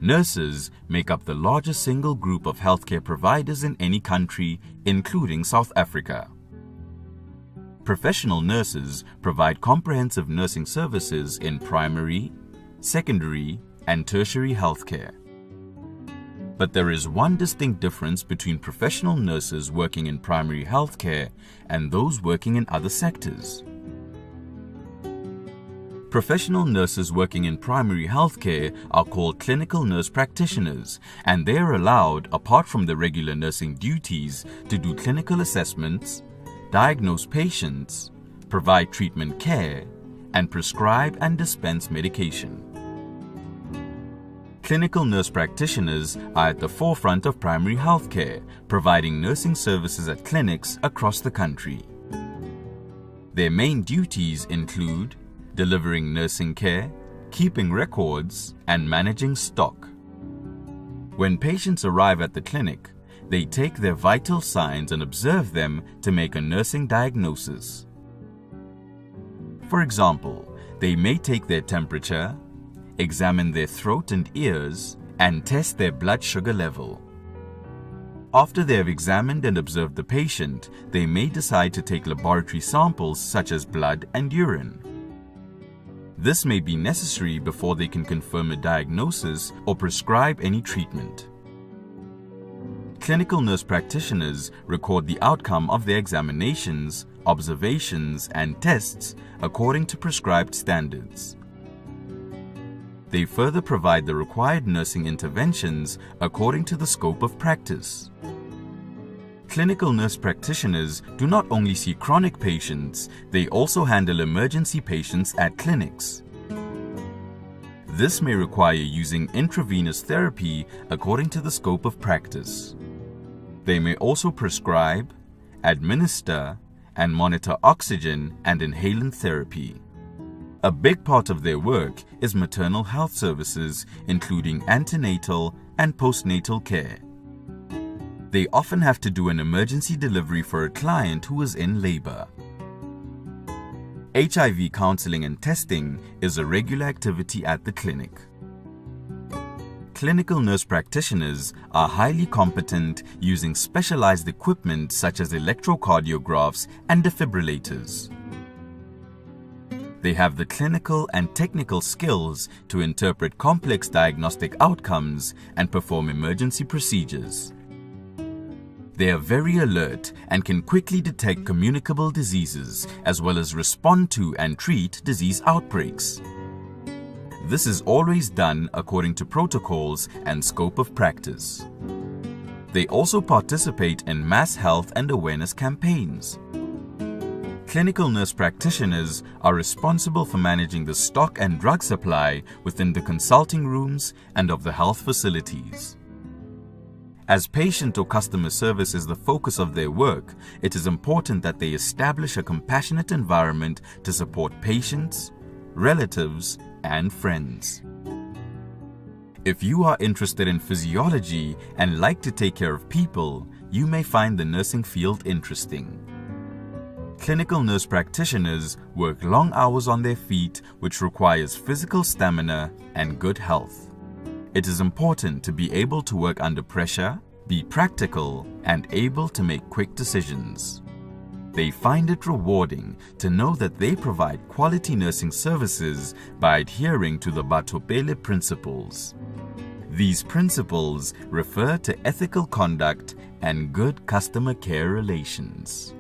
Nurses make up the largest single group of healthcare providers in any country, including South Africa. Professional nurses provide comprehensive nursing services in primary, secondary, and tertiary healthcare. But there is one distinct difference between professional nurses working in primary healthcare and those working in other sectors. Professional nurses working in primary healthcare are called clinical nurse practitioners, and they are allowed, apart from the regular nursing duties, to do clinical assessments, diagnose patients, provide treatment care, and prescribe and dispense medication. Clinical nurse practitioners are at the forefront of primary healthcare, providing nursing services at clinics across the country. Their main duties include delivering nursing care, keeping records, and managing stock. When patients arrive at the clinic, they take their vital signs and observe them to make a nursing diagnosis. For example, they may take their temperature, examine their throat and ears, and test their blood sugar level. After they have examined and observed the patient, they may decide to take laboratory samples such as blood and urine. This may be necessary before they can confirm a diagnosis or prescribe any treatment. Clinical nurse practitioners record the outcome of their examinations, observations, and tests according to prescribed standards. They further provide the required nursing interventions according to the scope of practice. Clinical nurse practitioners do not only see chronic patients, they also handle emergency patients at clinics. This may require using intravenous therapy according to the scope of practice. They may also prescribe, administer, and monitor oxygen and inhalant therapy. A big part of their work is maternal health services, including antenatal and postnatal care. They often have to do an emergency delivery for a client who is in labor. HIV counseling and testing is a regular activity at the clinic. Clinical nurse practitioners are highly competent using specialized equipment such as electrocardiographs and defibrillators. They have the clinical and technical skills to interpret complex diagnostic outcomes and perform emergency procedures. They are very alert and can quickly detect communicable diseases as well as respond to and treat disease outbreaks. This is always done according to protocols and scope of practice. They also participate in mass health and awareness campaigns. Clinical nurse practitioners are responsible for managing the stock and drug supply within the consulting rooms and of the health facilities. As patient or customer service is the focus of their work, it is important that they establish a compassionate environment to support patients, relatives, and friends. If you are interested in physiology and like to take care of people, you may find the nursing field interesting. Clinical nurse practitioners work long hours on their feet, which requires physical stamina and good health. It is important to be able to work under pressure, be practical, and able to make quick decisions. They find it rewarding to know that they provide quality nursing services by adhering to the Batopele principles. These principles refer to ethical conduct and good customer care relations.